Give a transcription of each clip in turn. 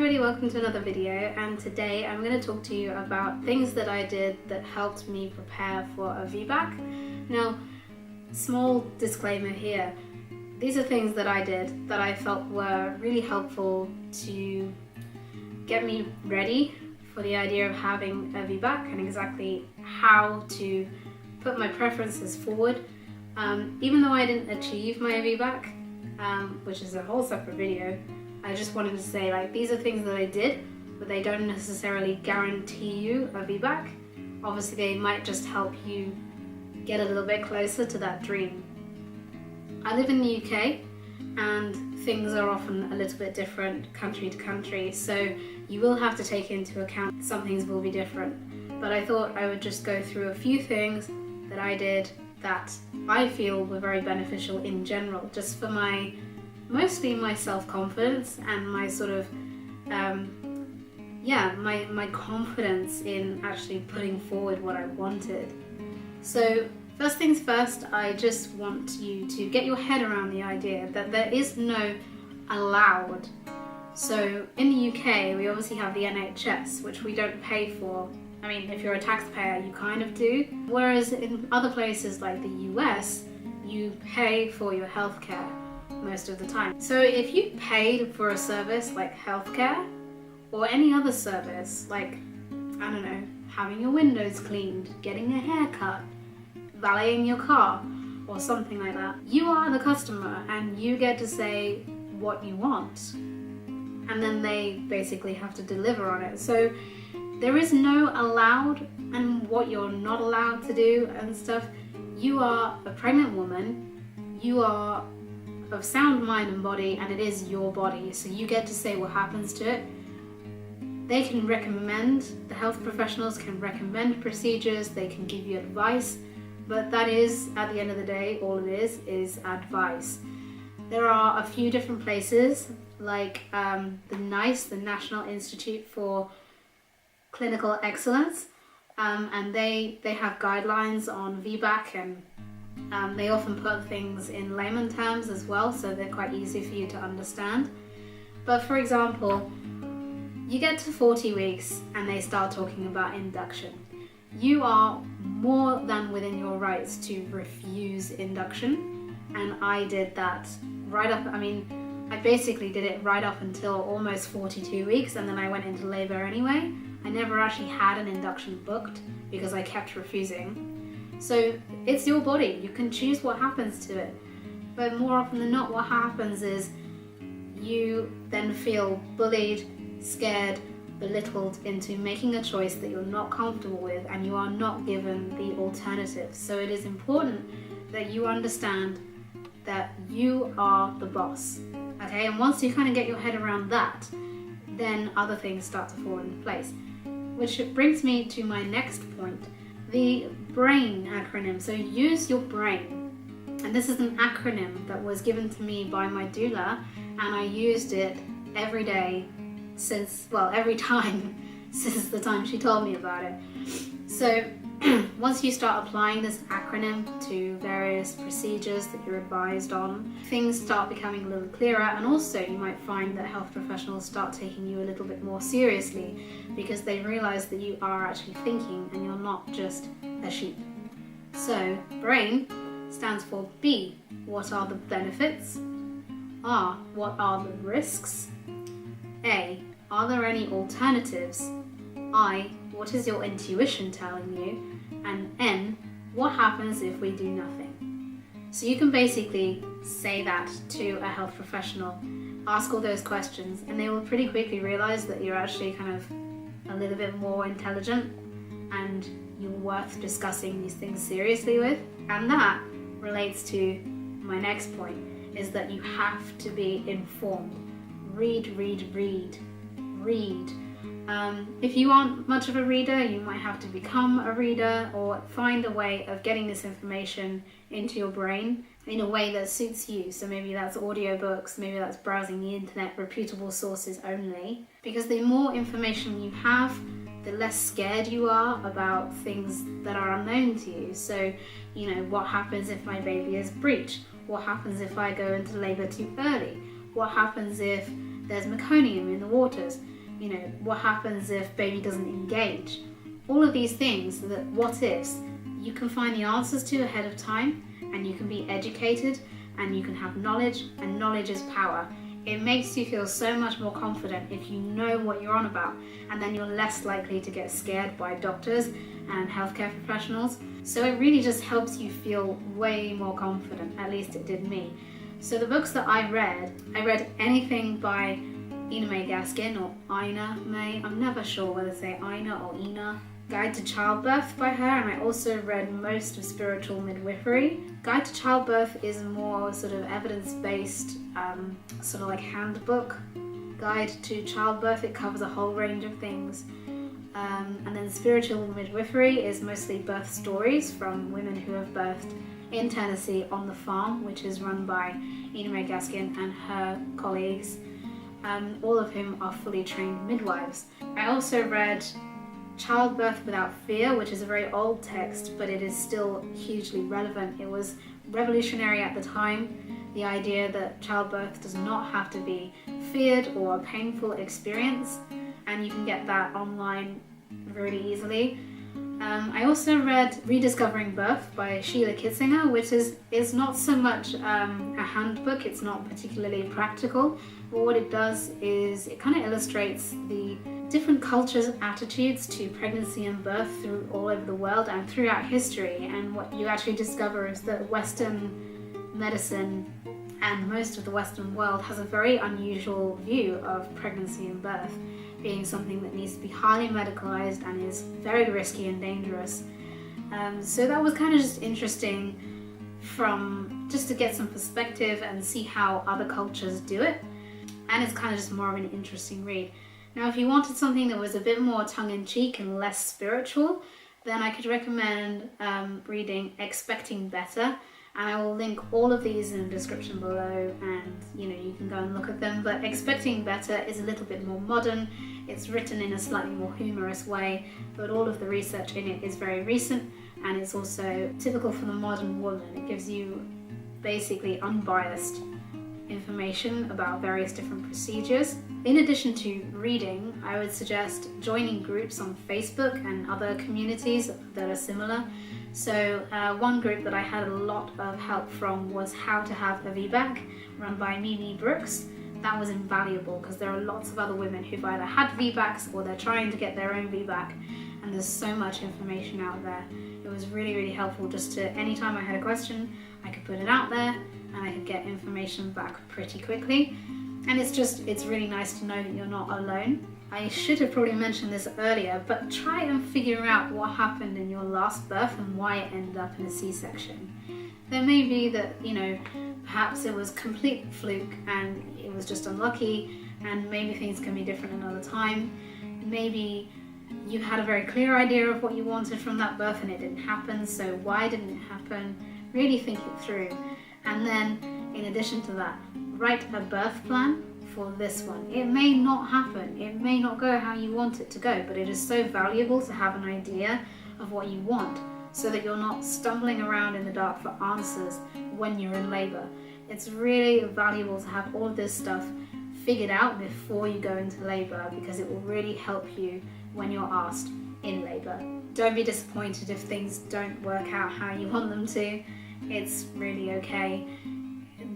everybody, welcome to another video, and today I'm going to talk to you about things that I did that helped me prepare for a VBAC. Now, small disclaimer here, these are things that I did that I felt were really helpful to get me ready for the idea of having a VBAC and exactly how to put my preferences forward. Even though I didn't achieve my VBAC, which is a whole separate video, I just wanted to say, like, these are things that I did, but they don't necessarily guarantee you a VBAC. Obviously, they might just help you get a little bit closer to that dream. I live in the UK, and things are often a little bit different country to country, so you will have to take into account some things will be different. But I thought I would just go through a few things that I did that I feel were very beneficial in general, just for mostly my self-confidence and my sort of, my confidence in actually putting forward what I wanted. So first things first, I just want you to get your head around the idea that there is no allowed. So in the UK, we obviously have the NHS, which we don't pay for. I mean, if you're a taxpayer, you kind of do. Whereas in other places like the US, you pay for your healthcare most of the time. So if you paid for a service like healthcare or any other service, like, I don't know, having your windows cleaned, getting a haircut, valeting your car, or something like that, you are the customer and you get to say what you want. And then they basically have to deliver on it. So there is no allowed and what you're not allowed to do and stuff. You are a pregnant woman, you are of sound mind and body, and it is your body, so you get to say what happens to it. They can recommend, the health professionals can recommend procedures, they can give you advice, but that is, at the end of the day, all it is advice. There are a few different places, like the NICE, the National Institute for Clinical Excellence, and they have guidelines on VBAC, and they often put things in layman terms as well, so they're quite easy for you to understand. But for example, you get to 40 weeks and they start talking about induction. You are more than within your rights to refuse induction, and I did that right up, I basically did it right up until almost 42 weeks, and then I went into labour anyway. I never actually had an induction booked because I kept refusing. So it's your body, you can choose what happens to it. But more often than not, what happens is you then feel bullied, scared, belittled into making a choice that you're not comfortable with, and you are not given the alternatives. So it is important that you understand that you are the boss, okay? And once you kind of get your head around that, then other things start to fall into place. Which brings me to my next point, the BRAIN acronym. So use your brain. And this is an acronym that was given to me by my doula, and I used it every day every time since the time she told me about it. So once you start applying this acronym to various procedures that you're advised on, things start becoming a little clearer, and also you might find that health professionals start taking you a little bit more seriously because they realize that you are actually thinking and you're not just a sheep. So BRAIN stands for B, what are the benefits? R, what are the risks? A, are there any alternatives? I, what is your intuition telling you? And N, what happens if we do nothing? So you can basically say that to a health professional, ask all those questions, and they will pretty quickly realize that you're actually kind of a little bit more intelligent and you're worth discussing these things seriously with. And that relates to my next point, is that you have to be informed. Read. If you aren't much of a reader, you might have to become a reader or find a way of getting this information into your brain in a way that suits you. So maybe that's audiobooks, maybe that's browsing the internet, reputable sources only. Because the more information you have, the less scared you are about things that are unknown to you. So, what happens if my baby is breech? What happens if I go into labour too early? What happens if There's meconium in the waters. What happens if baby doesn't engage? All of these things, that what ifs, you can find the answers to ahead of time, and you can be educated, and you can have knowledge, and knowledge is power. It makes you feel so much more confident if you know what you're on about, and then you're less likely to get scared by doctors and healthcare professionals. So it really just helps you feel way more confident, at least it did me. So the books that I read anything by Ina May Gaskin or Ina May, I'm never sure whether to say Ina or Ina. Guide to Childbirth by her, and I also read most of Spiritual Midwifery. Guide to Childbirth is more sort of evidence-based, sort of like handbook. Guide to Childbirth, it covers a whole range of things. And then Spiritual Midwifery is mostly birth stories from women who have birthed in Tennessee on the farm, which is run by Ina May Gaskin and her colleagues, all of whom are fully trained midwives. I also read Childbirth Without Fear, which is a very old text, but it is still hugely relevant. It was revolutionary at the time, the idea that childbirth does not have to be feared or a painful experience, and you can get that online really easily. I also read Rediscovering Birth by Sheila Kitzinger, which is not so much a handbook, it's not particularly practical, but what it does is it kind of illustrates the different cultures' attitudes to pregnancy and birth through all over the world and throughout history. And what you actually discover is that Western medicine and most of the Western world has a very unusual view of pregnancy and birth being something that needs to be highly medicalized and is very risky and dangerous. So that was kind of just interesting just to get some perspective and see how other cultures do it. And it's kind of just more of an interesting read. Now, if you wanted something that was a bit more tongue-in-cheek and less spiritual, then I could recommend reading Expecting Better. And I will link all of these in the description below, and you can go and look at them. But Expecting Better is a little bit more modern. It's written in a slightly more humorous way, but all of the research in it is very recent, and it's also typical for the modern woman. It gives you basically unbiased information about various different procedures. In addition to reading, I would suggest joining groups on Facebook and other communities that are similar. So one group that I had a lot of help from was How to Have a VBAC, run by Mimi Brooks. That was invaluable because there are lots of other women who've either had VBACs or they're trying to get their own VBAC, and there's so much information out there. It was really, really helpful just to, anytime I had a question, I could put it out there and I could get information back pretty quickly. And it's really nice to know that you're not alone. I should have probably mentioned this earlier, but try and figure out what happened in your last birth and why it ended up in a C-section. There may be that, perhaps it was complete fluke and it was just unlucky, and maybe things can be different another time. Maybe you had a very clear idea of what you wanted from that birth and it didn't happen, so why didn't it happen? Really think it through. And then, in addition to that, write a birth plan for this one. It may not happen, it may not go how you want it to go, but it is so valuable to have an idea of what you want so that you're not stumbling around in the dark for answers when you're in labor. It's really valuable to have all of this stuff figured out before you go into labor, because it will really help you when you're asked in labor. Don't be disappointed if things don't work out how you want them to. It's really okay.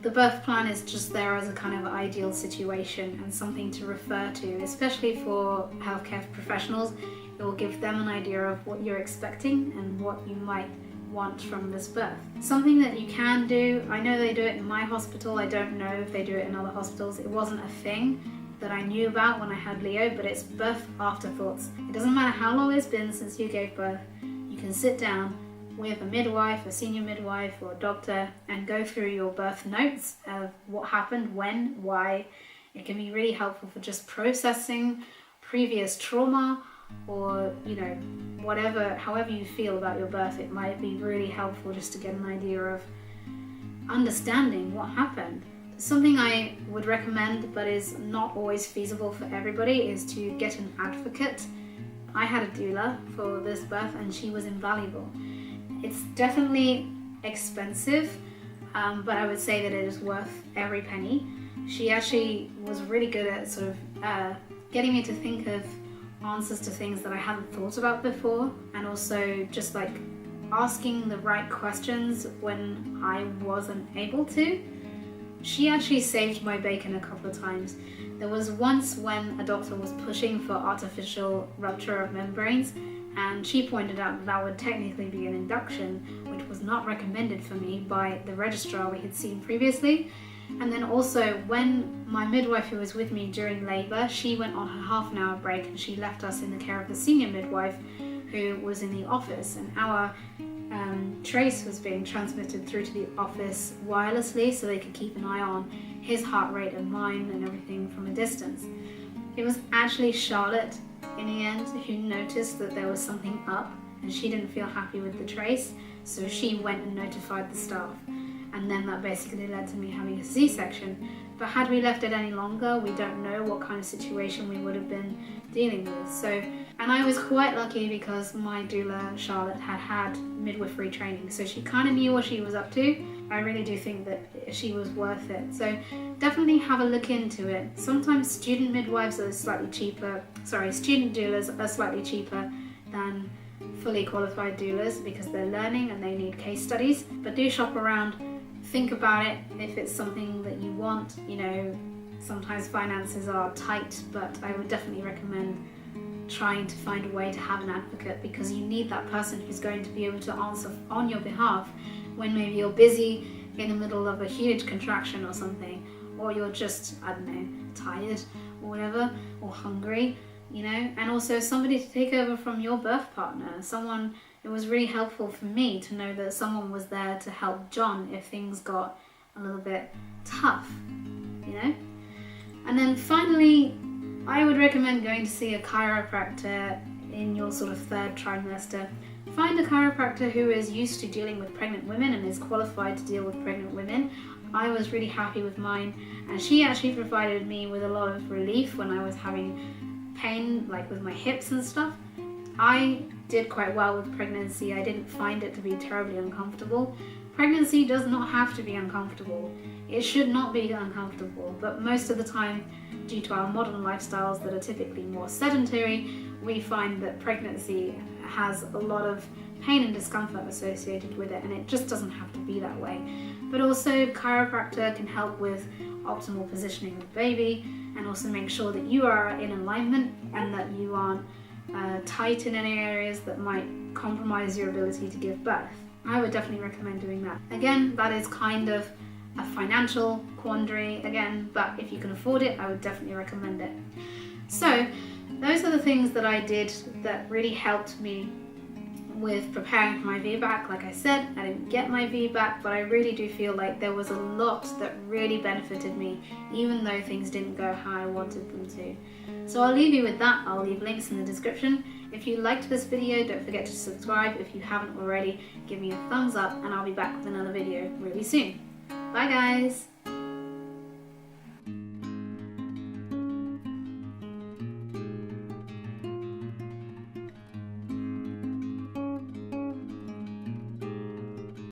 The birth plan is just there as a kind of ideal situation and something to refer to, especially for healthcare professionals. It will give them an idea of what you're expecting and what you might want from this birth. Something that you can do, I know they do it in my hospital, I don't know if they do it in other hospitals. It wasn't a thing that I knew about when I had Leo, but it's birth afterthoughts. It doesn't matter how long it's been since you gave birth, you can sit down with a midwife, a senior midwife or a doctor, and go through your birth notes of what happened, when, why. It can be really helpful for just processing previous trauma, or however you feel about your birth. It might be really helpful just to get an idea of understanding what happened. Something I would recommend, but is not always feasible for everybody, is to get an advocate. I had a doula for this birth and she was invaluable. It's definitely expensive, but I would say that it is worth every penny. she actually was really good at sort of getting me to think of answers to things that I hadn't thought about before, and also just like asking the right questions when I wasn't able to. She actually saved my bacon a couple of times. There was once when a doctor was pushing for artificial rupture of membranes, and she pointed out that that would technically be an induction, which was not recommended for me by the registrar we had seen previously. And then also when my midwife who was with me during labour, she went on her half-an-hour break and she left us in the care of the senior midwife who was in the office, and our trace was being transmitted through to the office wirelessly so they could keep an eye on his heart rate and mine and everything from a distance. It was actually Charlotte in the end who noticed that there was something up and she didn't feel happy with the trace, so she went and notified the staff, and then that basically led to me having a C-section. But had we left it any longer, we don't know what kind of situation we would have been dealing with. So, and I was quite lucky because my doula, Charlotte, had midwifery training, so she kind of knew what she was up to. I really do think that she was worth it. So definitely have a look into it. Sometimes student midwives are slightly cheaper, student doulas are slightly cheaper than fully qualified doulas because they're learning and they need case studies. But do shop around, think about it if it's something that you want. You know, sometimes finances are tight, but I would definitely recommend trying to find a way to have an advocate, because you need that person who's going to be able to answer on your behalf when maybe you're busy in the middle of a huge contraction or something, or you're just, I don't know, tired or whatever, or hungry, you know. And also somebody to take over from your birth partner, someone. It was really helpful for me to know that someone was there to help John if things got a little bit tough, you know. And then finally, I would recommend going to see a chiropractor in your sort of third trimester. Find a chiropractor who is used to dealing with pregnant women and is qualified to deal with pregnant women. I was really happy with mine, and she actually provided me with a lot of relief when I was having pain, like with my hips and stuff. I did quite well with pregnancy. I didn't find it to be terribly uncomfortable. Pregnancy does not have to be uncomfortable. It should not be uncomfortable, but most of the time, due to our modern lifestyles that are typically more sedentary, we find that pregnancy has a lot of pain and discomfort associated with it, and it just doesn't have to be that way. But also, chiropractor can help with optimal positioning of the baby, and also make sure that you are in alignment and that you aren't tight in any areas that might compromise your ability to give birth. I would definitely recommend doing that. Again, that is kind of a financial quandary again, but if you can afford it, I would definitely recommend it. So those are the things that I did that really helped me with preparing for my VBAC. Like I said, I didn't get my VBAC, but I really do feel like there was a lot that really benefited me, even though things didn't go how I wanted them to. So I'll leave you with that. I'll leave links in the description. If you liked this video, don't forget to subscribe. If you haven't already, give me a thumbs up, and I'll be back with another video really soon. Bye guys!